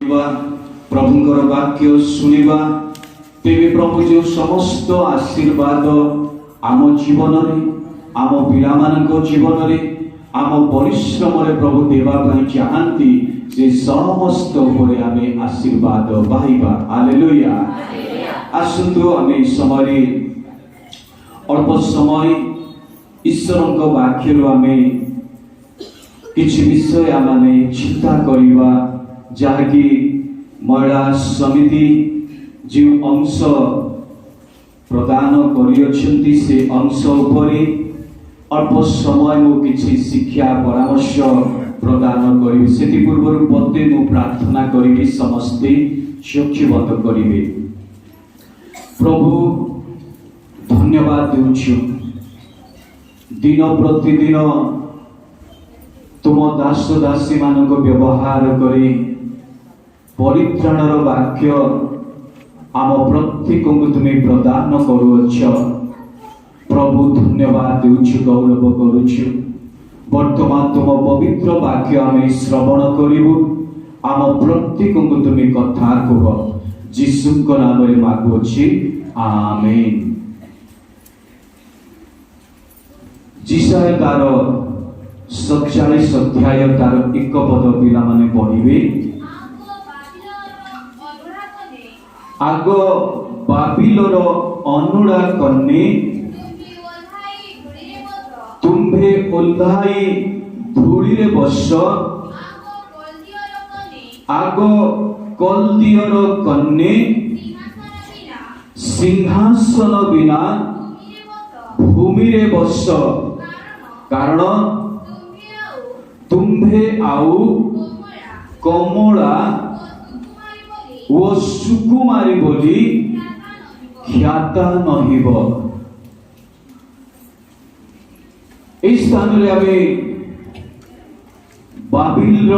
प्रभुंकर वाक्य शुणा तेरे प्रभु जो समस्त आशीर्वाद आम जीवन आम पिला जीवन आम परिश्रम प्रभु देवाई चाहती से समस्त आम आशीर्वाद पाइबा। हालेलुया। आसतु आम समय अल्प समय ईश्वर वाक्य आम किसी विषय आम चिंता करवा जहाँकि महिला समिति जो अंश प्रदान करियछन्ति से अंश उपरे अल्प समय मु किछि शिक्षा परामर्श प्रदान करी से पूर्व पदे मु प्रार्थना करी समस्ते चक्षुबंद करिवे। प्रभु धन्यवाद देउछु दिन प्रतिदिन तुम दास दासी मानक व्यवहार करी परित्राणर वाक्य आम प्रत्येक को तुम्हें प्रदान करुछ। प्रभु धन्यवाद देउछु गौरव करुछु। वर्तमान तुम पवित्र वाक्य आम श्रवण करिबु आम प्रत्येक को तुम्हें कथा कह जीशुଙ୍କ नाम रे मागुछि आमेन। जिसाय तार 47 अध्याय तार 1 पद पिला माने पढ़िबे। आग बाबिलोर अनुड़ा कन्ने तुम्भे ओल्हाई धूली रे बस। आग कल्दियर कन्ने सिंहासन बिना भूमि रे बस। कारण तुम्भे आउ कमला वो सुकुमारी बोली ख्याता नहिब। इस स्थान रे आमे बाबिल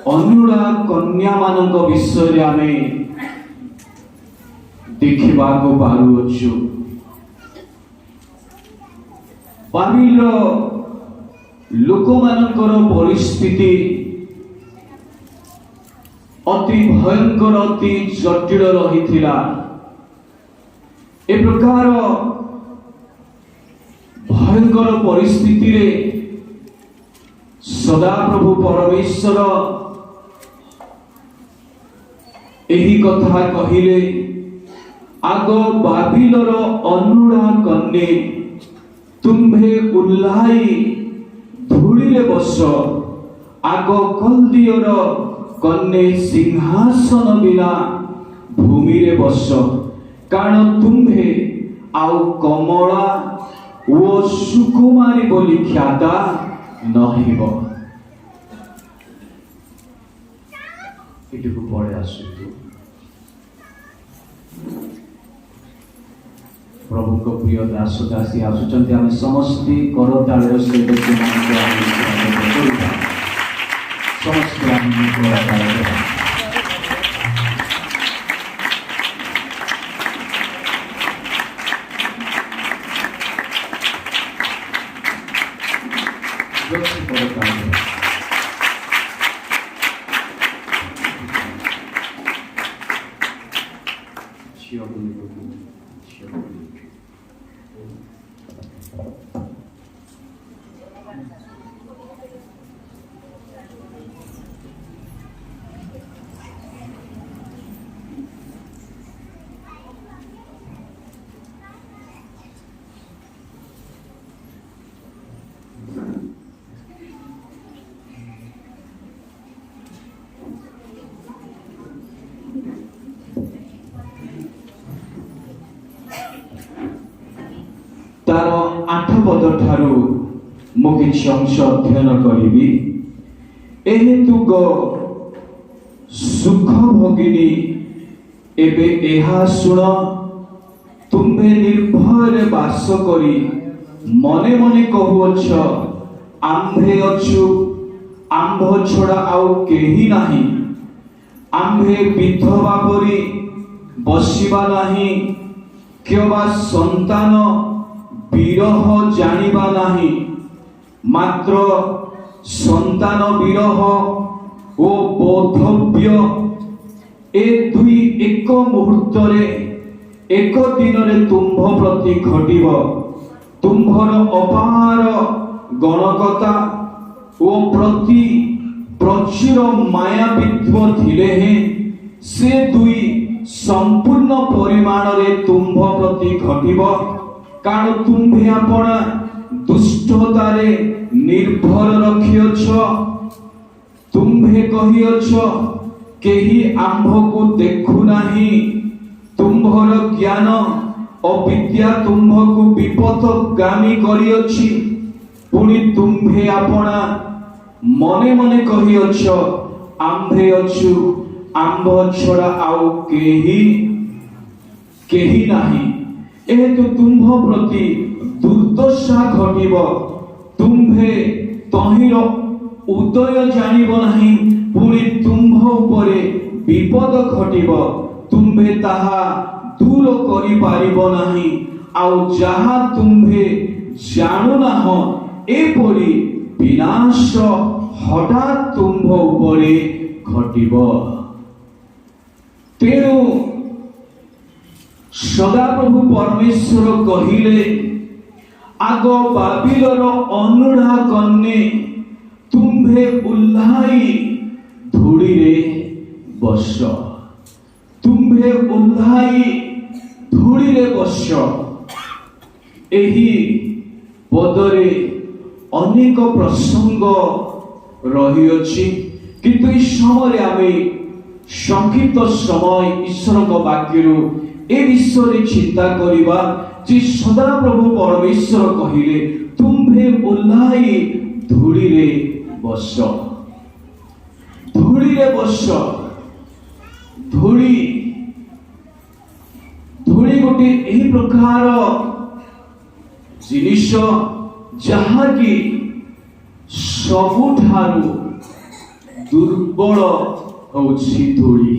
अनुड़ा कन्या मानक विषय रे आमे देखिबा को पारुछु। बाबिल लोक मानकर परिस्थिति अति भयंकर अति जटिल रही। ए प्रकार भयंकर परिस्थिति रे सदा प्रभु परमेश्वर एही कथा कहिले। आग बाबिलर अनुड़ा कन्ने तुम्भे उल्हाई धूली रे बस। आग कल्दियर कन्ने सिंहासन बिना भूमि रे बस। कारण तुम्भे आउ कमला वो सुकुमारी बोली ख्याता नहिब। एटुकु पड़े आसतु। प्रभु को प्रिय दास दासी आसुचंती आमे समस्ते करताळेर सहित समस्त तार 8 पद ठारू मु किछि अंश अध्ययन करिबी। एहेतु सुख भोगिनी एबे एहा सुण तुम्भे निर्भय बास करी मने मने कहूछ आम्भे अछु आम्भ छड़ा आउ केही नाही। आम्भे विधवा परी बसिबा नाही केबा संतान विरह जानिबा नाही। मात्र संतान विरह ओ बोधव्य ए दुई एक मुहूर्त एक दिन तुम्भ प्रति घटिब तुम्भर अपार गणकता ओ प्रति प्रचुर मायावित्व थिले हैं से दुई संपूर्ण परिमाण रे तुम्भ प्रति घटिब कारण तुम्भे आपना दुष्टतारे निर्भर रखियछ तुम्भे कहियछ केही आंभ को देखु नाही तुम्भर ज्ञान अविद्या तुम्भ को विपथगामी करियछि पुणी तुम्भे आपना मने मने कहियछ आंभे अछु आंभ छड़ा आउ केही नाही एहेतु तुम्भ प्रति दुर्दशा घटिब तुम्भे तहिर उदय जानिब नाही पुणी तुम्भ उपरे विपद घटिब तुम्भे ताहा दूर करि पारिब नाही आउ जहा तुम्भे जानु नाह एपरि विनाश हठात तुम्भ उपरे घटिब तेणु सदाप्रभु परमेश्वर कहिले आग बाबिलर अनुढ़ा कन्ने तुम्भे उल्हाई धूड़ी रे बस तुम्भे उल्हाई धूड़ी रे बस एही पदरे अनेक प्रसंग रही अछि किंतु इस समय आमे संक्षिप्त समय ईश्वर को वाक्यरु ए विषय चिंता करिबा जे सदा प्रभु परमेश्वर कहिले तुम्भे उल्हाई धूड़ी रे बस धूड़ी रे बस धूड़ी धूड़ी गोटे एही प्रकार जिनिष जहा कि सबुठारु दुर्बल होछि धूड़ी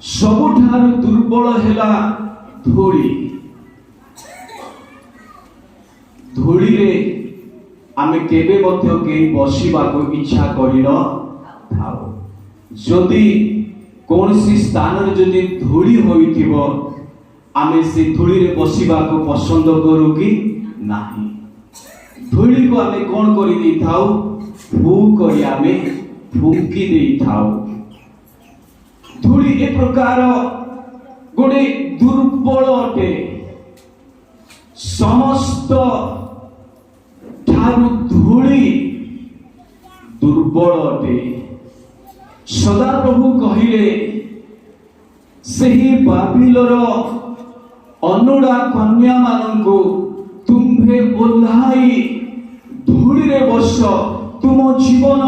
सबुठारु दुर्बल हेला धूड़ी धूड़ी रे आमे केबे मध्य के बसिबा को इच्छा करिन थाओ जदि कोनसी स्थान रे जदि धूड़ी होइथिबो आमे से धूड़ी रे बसिबा को पसंद करू कि नाही धूड़ी को आमे कोन करि दै थाओ फू करि आमे फूंकी दै थाओ धूड़ी एक प्रकार गोटे दुर्बल अटे समस्त ठारू धूड़ी दुर्बल अटे सदा प्रभु कहिले सही बाबिलर अनुड़ा कन्या मानंको तुम्भे ओल्हाई धूड़ी रे बस तुम जीवन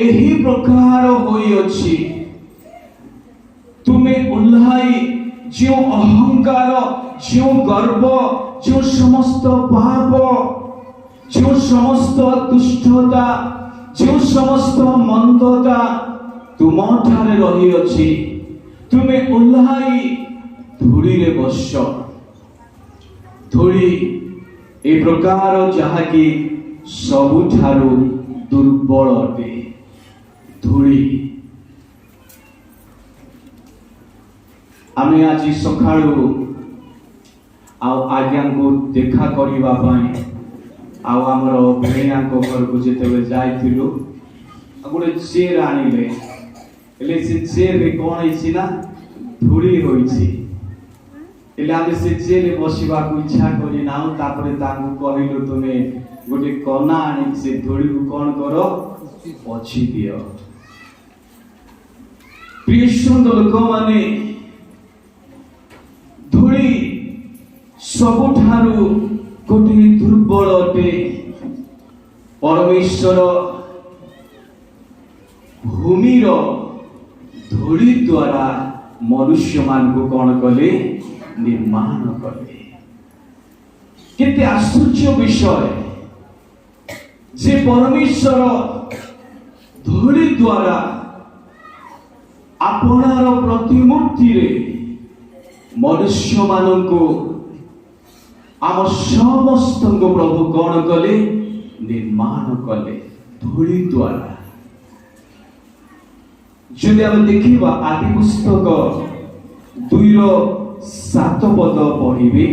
एही प्रकार होई अछि तुम्हें उल्हाई जो अहंकार जो गर्व जो समस्त पाप जो समस्त दुष्टता जो समस्त मंदता तुम ठारे रही अछि तुम्हें उल्हाई धूड़ी रे बस धूड़ी ए प्रकार जहा कि सबुठारु दुर्बल अटे धूड़ी आमे आज सकाळु आज्ञा को देखा करबा पई आमर भैया को घर को जेते जाइथिलु गोटे चेयर आनिले एले से चेयर रे कोन होइछि ना धूड़ी होइछि एले आमे से चेयर रे बसिबा को इच्छा करि नाउ तापरे ताकू कहिलु तुमे गोटे कना आनि से धूड़ी को कोन करो पछि दियो प्रिय सुंदर लोक माने धूड़ी सबुठारु गोटे दुर्बल अटे परमेश्वर भूमिर धूड़ी द्वारा मनुष्य मान को कौन कले निर्माण कले केते आश्चर्य विषय जे परमेश्वर धूड़ी द्वारा आपनार प्रतिमूर्ति रे मनुष्य माननको आम समस्त प्रभु कौन कले निर्माण कले धूड़ी द्वारा যদি আমি ଦେଖିବା ଆଦି ପୁସ୍ତକ 2:7 ପଦ ପଢିବେ,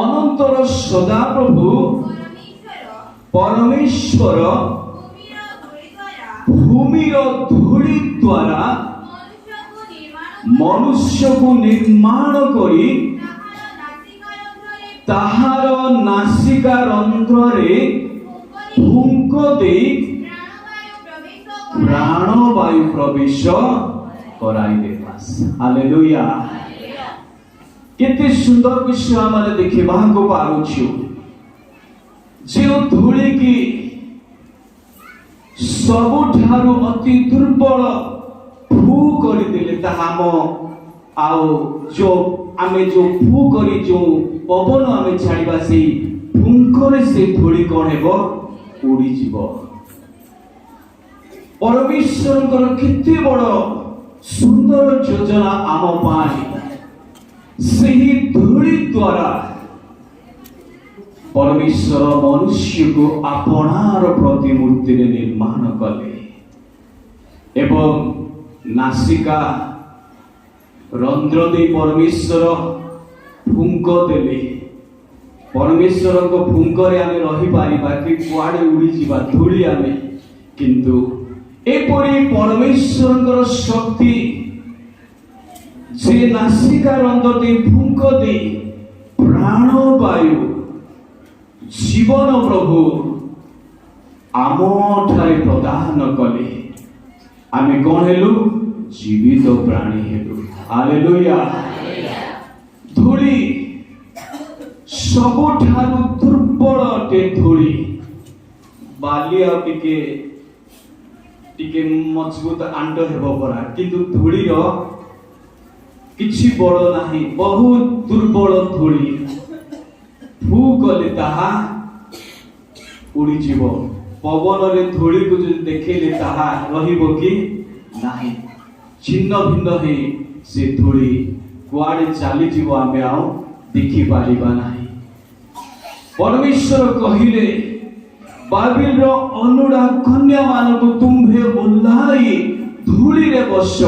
ଅନନ୍ତର ସଦାପ୍ରଭୁ ପରମେଶ୍ୱର ଭୂମିର ଧୂଳି ଦ୍ୱାରା ମନୁଷ୍ୟକୁ ନିର୍ମାଣ କରି ତାହାର ନାସିକା ରନ୍ଧ୍ରରେ ଫୁଙ୍କ ଦେଇ ପ୍ରାଣବାୟୁ ପ୍ରବେଶ କରାଇଦେଲା। ହାଲେଲୁୟା। କେତେ ସୁନ୍ଦର ବିଷୟ ଆମେ ଦେଖିବାକୁ ପାରୁଛୁ। ଯେଉଁ ଧୂଳି କି ସବୁଠାରୁ ଅତି ଦୁର୍ବଳ ଫୁ କରିଦେଲେ, ତାହା ଆମେ ଯୋଉ ଫୁ କରି ଯୋଉ ପବନ ଆମେ ଛାଡ଼ିବା, ସେଇ ଫୁଙ୍କରେ ସେ ଧୂଳି କଣ ହେବ? ଉଡ଼ିଯିବ। ପରମେଶ୍ୱରଙ୍କର କେତେ ବଡ଼ ସୁନ୍ଦର ଯୋଜନା ଆମ ପାଇଁ। ସେହି ଧୂଳି ଦ୍ୱାରା ପରମେଶ୍ୱର ମନୁଷ୍ୟକୁ ଆପଣାର ପ୍ରତିମୂର୍ତ୍ତିରେ ନିର୍ମାଣ କଲେ ଏବଂ ନାସିକା ରନ୍ଧ୍ର ଦେଇ ପରମେଶ୍ୱର ଫୁଙ୍କ ଦେଲେ। ପରମେଶ୍ୱରଙ୍କ ଫୁଙ୍କରେ ଆମେ ରହିପାରିବା କି କୁଆଡ଼େ ଉଡ଼ିଯିବା ଧୂଳି ଆମେ, କିନ୍ତୁ ଏପରି ପରମେଶ୍ୱରଙ୍କର ଶକ୍ତି ସେ ନାସିକା ରନ୍ଧ୍ର ଦେଇ ଫୁଙ୍କ ଦେଇ ପ୍ରାଣବାୟୁ ଜୀବନ ପ୍ରଭୁ ଆମଠାରେ ପ୍ରଦାନ କଲେ। ଆମେ କଣ ହେଲୁ? ଜୀବିତ ପ୍ରାଣୀ ହେଲୁ। ହାଲେଲୁୟା। ଧୂଳି ସବୁଠାରୁ ଦୁର୍ବଳ ଅଟେ। ଧୂଳି ବାଲି ଆଉ ଟିକେ ମଜବୁତ ଆଣ୍ଡ ହେବ ପରା, କିନ୍ତୁ ଧୂଳିର କିଛି ବଳ ନାହିଁ, ବହୁତ ଦୁର୍ବଳ ଧୂଳି। ଫୁ କଲେ ତାହା ଉଡ଼ିଯିବ। ପବନରେ ଧୂଳିକୁ ଯଦି ଦେଖେଇଲେ ତାହା ରହିବ କି ନାହିଁ, ଛିନ୍ନ ଭିନ୍ନ ହେଇ ସେ ଧୂଳି କୁଆଡ଼େ ଚାଲିଯିବ, ଆମେ ଆଉ ଦେଖିପାରିବା ନାହିଁ। ପରମେଶ୍ୱର କହିଲେ, ବାବିଲର ଅନୁଡ଼ା କନ୍ୟାମାନଙ୍କୁ ତୁମ୍ଭେ ଓହ୍ଲାଇ ଧୂଳିରେ ବସ।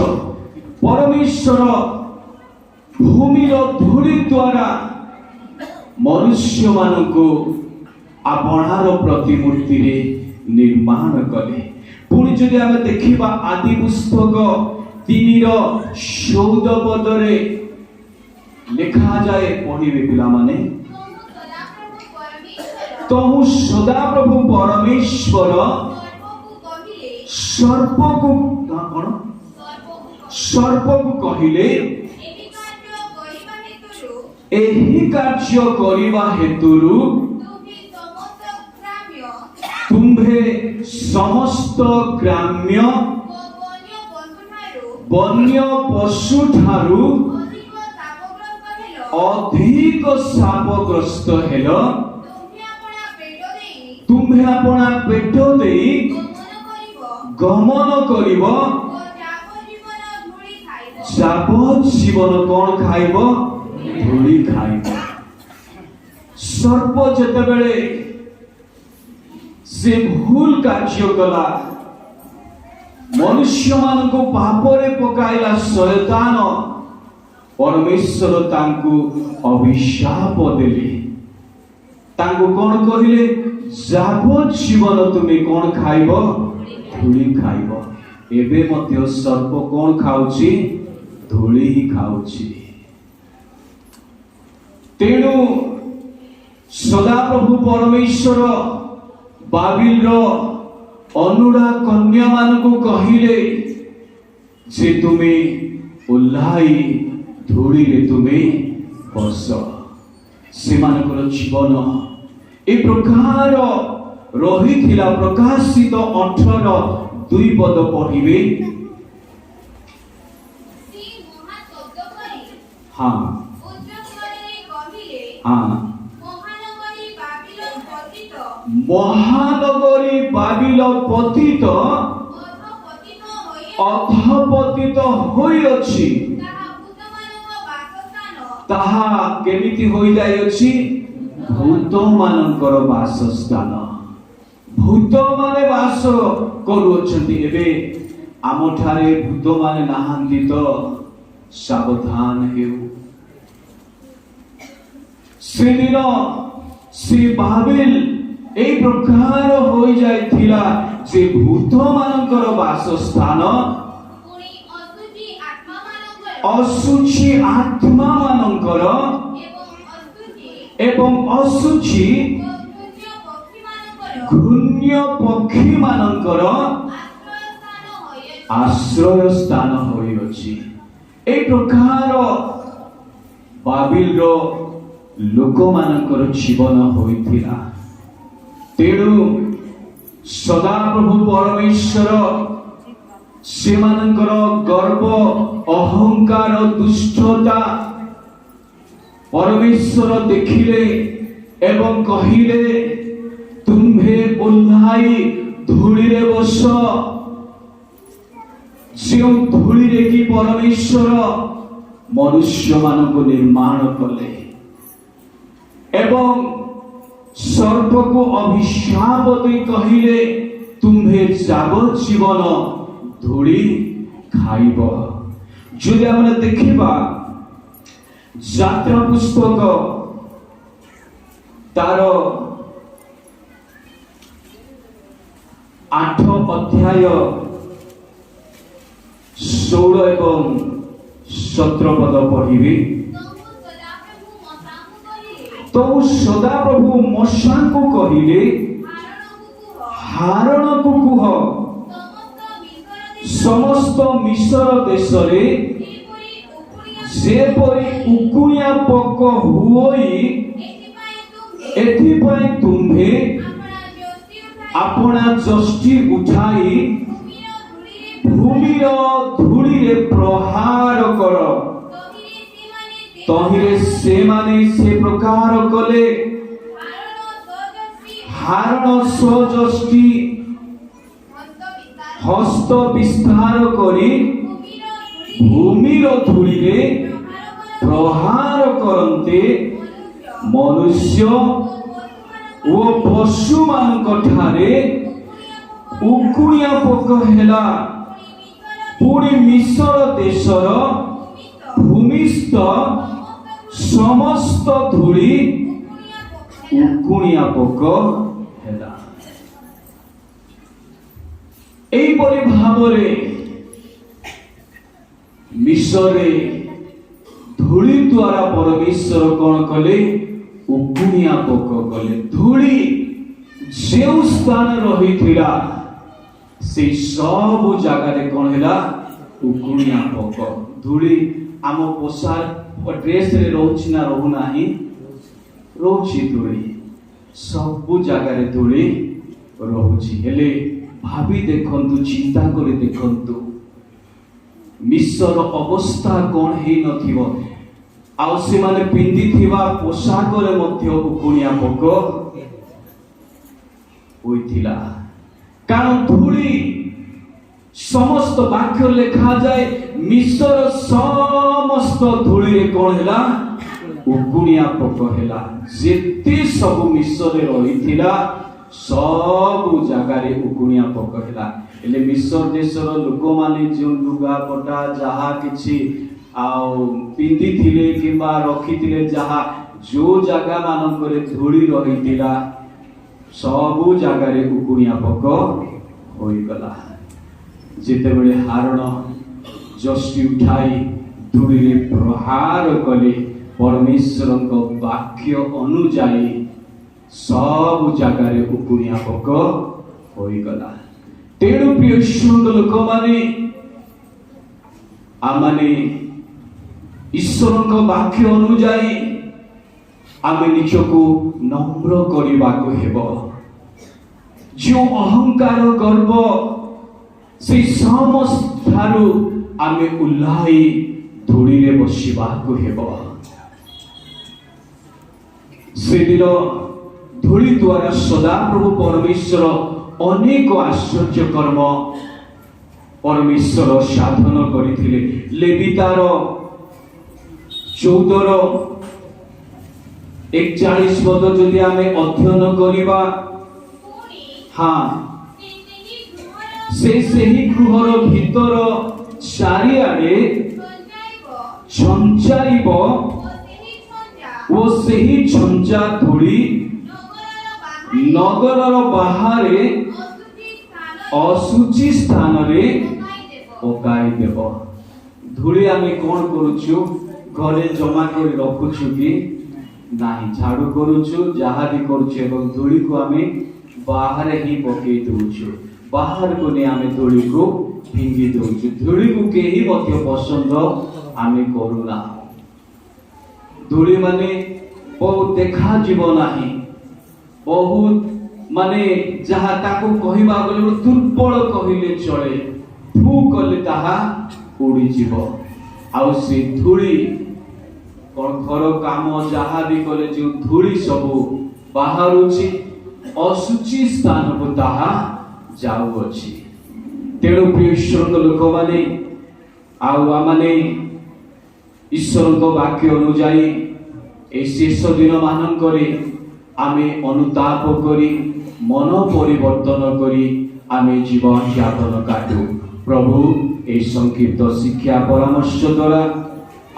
ପରମେଶ୍ୱର ଭୂମିର ଧୂଳି ଦ୍ୱାରା ମନୁଷ୍ୟମାନଙ୍କୁ ଆପଣାର ପ୍ରତିମୂର୍ତ୍ତିରେ ନିର୍ମାଣ କଲେ। ପୁଣି ଯଦି ଆମେ ଦେଖିବା ଆଦି ପୁସ୍ତକ 3:14 ପଦରେ ଲେଖାଯାଏ, ପଢିବେ ପିଲାମାନେ। ତହୁ ସଦାପ୍ରଭୁ ପରମେଶ୍ୱର ସର୍ପକୁ କହିଲେ, ଏହି କାର୍ଯ୍ୟ କରିବା ହେତୁରୁ ତୁମ୍ଭେ ସମସ୍ତ ଗ୍ରାମ୍ୟ ବନ୍ୟ ପଶୁଠାରୁ ଅଧିକ ଶାପଗ୍ରସ୍ତ ହେଲ। ତୁମ୍ଭେ ଆପଣା ପେଟ ଦେଇ ଗମନ କରିବ, ଯାବତ୍ ଜୀବନ କଣ ଖାଇବ? ଧୂଳି ଖାଇବ। ସର୍ପ ଯେତେବେଳେ ସେ ଭୁଲ କାର୍ଯ୍ୟ କଲା, ମନୁଷ୍ୟମାନଙ୍କୁ ପାପରେ ପକାଇଲା ଶୟତାନ, ପରମେଶ୍ୱର ତାଙ୍କୁ ଅଭିଶାପ ଦେଲେ। ତାଙ୍କୁ କଣ କହିଲେ? ଯାବତ୍ ଜୀବନ ତୁମେ କଣ ଖାଇବ? ଧୂଳି ଖାଇବ। ଏବେ ମଧ୍ୟ ସର୍ପ କଣ ଖାଉଛି? ଧୂଳି ହିଁ ଖାଉଛି। ତେଣୁ ସଦାପ୍ରଭୁ ପରମେଶ୍ୱର ବାବିଲର ଅନୁଡ଼ା କନ୍ୟାମାନଙ୍କୁ କହିଲେ ଯେ ତୁମେ ଓହ୍ଲାଇ ଧୂଳିରେ ତୁମେ ବସ। ସେମାନଙ୍କର ଜୀବନ ଏ ପ୍ରକାର ରହିଥିଲା। ପ୍ରକାଶିତ 18:2 ପଦ ପଢିବେ। ହଁ ମହାନଗରୀ ବାବିଲ ପତିତ ଅଧପତିତ ହୋଇଅଛି। ତାହା କେମିତି ହୋଇଯାଇଅଛି? ଭୂତମାନଙ୍କର ବାସସ୍ଥାନ। भूत माने बास करुअछन्ति एबे आमठारे भूत माने नाहांती तो सावधान हेउ। से दिन से बाबिल ए प्रकार होई जायथिला जे भूत मानकर वासस्थान असुचि आत्मा मानकर एवं असुचि घृण्य पक्षी मानकर आश्रय स्थान होई अछि। ए प्रकार बाबिल रो लोक मानकर जीवन होइथिला। तेणु सदा प्रभु परमेश्वर से मानकर गर्व अहंकार दुष्टता परमेश्वर देखिले एवं कहिले तुम्हे ओल्हाई धूली रे बस। जो धूली रे कि परमेश्वर मनुष्य मानक निर्माण कले एवं सर्प को अभिशाप दे कहिले तुम्हे जावजीवन धूली खाइब। जदि आमे देखिबा यात्रा पुस्तक तार 8 अध्याय 16 एवं 17 पद पढ़िबी। तो सदा प्रभु मशा को कहिले हारण को कुह समस्त मिस्र देश रे जेपरि उकुनिया पक हुई एथिपाई तुम्हे अपना जष्टि उठाई भूमिर धूली रे प्रहार कर। तहिरे से माने से प्रकार कले हारण स्वजष्टि हस्त विस्तार करी भूमिर धूली रे प्रहार करन्ते मनुष्य ओ पशु मानक ठारे उकुनिया पोक हेला। पुणी मिस्र देशर भूमिस्थ समस्त धूली उकुनिया पोक हेला। एई परि भावरे मिस्र धूली द्वारा परमेश्वर कौन कले उकुनिया पोक कले। धूली जो स्थान रही से सब जगह कौन है उकुनिया पोक। धूली आम पोशाक ड्रेस रे रोची ना रहू नाही रोची धूली सब जगह धूली रोची। हेले भाभी देखंतु चिंता करे देखंतु मिस्र अवस्था कौन है नथिबो आउ से माने पिंदी थिबा पोशाक रे मध्य उकुनिया पोक होइथिला। कारण धूली समस्त वाक्य लिखा जाए मिस्र समस्त धूली रे कौन हैला उकुनिया पोक हैला। जेते सब मिस्र रे रहिथिला सब जगह रे उकुनिया पोक हैला। एले मिस्र देशर लोक माने जो लुगा पटा जहा किछि आउ पिंदी थिले किबा रखी थिले जहा जो जगह मानकरे धूली रहिथिला सब जगह रे उकुनिया पोक होई गला। जेते बेले हारण जष्टि उठाई धूली रे प्रहार कले परमेश्वर को वाक्य अनुजाई सब जगह रे उकुनिया पोक होई गला। तेणु प्रिय सुंदर लोक माने आमाने ईश्वर को वाक्य अनुजाई आमे निजको नम्र करबा को हेबो। जो अहंकार गर्व से समस्त ठारू आमे उल्लाई धूली रे बसिबा को हेबो। से दिन धूली द्वारा सदा प्रभु परमेश्वर अनेक आश्चर्य कर्म परमेश्वर साधन करथिले। लेवितार 14:41 पद जदि आमे अध्ययन करिबा हाँ ସେହି ଗୃହର ଭିତର ଚାରିଆଡ଼େ ଛଞ୍ଚାଇବ ଓ ସେହି ଛଞ୍ଚା ଧୂଳି ନଗରର ବାହାରେ ଅଶୁଚି ସ୍ଥାନରେ ପକାଇଦେବ। ଧୂଳି ଆମେ କଣ କରୁଛୁ? ଘରେ ଜମା କରି ରଖୁଛୁ କି ନାହିଁ? ଝାଡୁ କରୁଛୁ, ଯାହା ବି କରୁଛୁ, ଏବଂ ଧୂଳିକୁ ଆମେ ବାହାରେ ହିଁ ପକେଇ ଦଉଛୁ। ବାହାରକୁ ନେଇ ଆମେ ଧୂଳିକୁ ଫିଙ୍ଗି ଦଉଛୁ। ଧୂଳିକୁ କେହି ମଧ୍ୟ ପସନ୍ଦ ଆମେ କରୁନା। ଧୂଳି ମାନେ ବହୁତ ଦେଖାଯିବ ନାହିଁ, ବହୁତ ମାନେ ଯାହା ତାକୁ କହିବା ଗଲେ ଦୁର୍ବଳ କହିଲେ ଚଳେ। ଫୁ କଲେ ତାହା ଉଡ଼ିଯିବ। ଆଉ ସେ ଧୂଳି କଣ ଘର କାମ ଯାହା ବି କଲେ ଯେଉଁ ଧୂଳି ସବୁ ବାହାରୁଛି ଅଶୁଚି ସ୍ଥାନକୁ ତାହା ଯାଉଅଛି। ତେଣୁ ପ୍ରିୟ ଈଶ୍ୱରଙ୍କ ଲୋକମାନେ, ଆଉ ଆମମାନେ ଈଶ୍ୱରଙ୍କ ବାକ୍ୟ ଅନୁଯାୟୀ এই ଶେଷ ଦିନ ମାନଙ୍କରେ ଆମେ ଅନୁତାପ କରି ମନ ପରିବର୍ତ୍ତନ କରି ଆମେ ଜୀବନ ଯାପନ କାଟୁ। ପ୍ରଭୁ এই ସଂକ୍ଷିପ୍ତ ଶିକ୍ଷା ପରାମର୍ଶ ଦ୍ୱାରା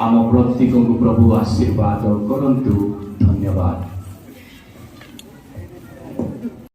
ଆମ ପ୍ରତ୍ୟେକଙ୍କୁ ପ୍ରଭୁ ଆଶୀର୍ବାଦ କରନ୍ତୁ। ଧନ୍ୟବାଦ।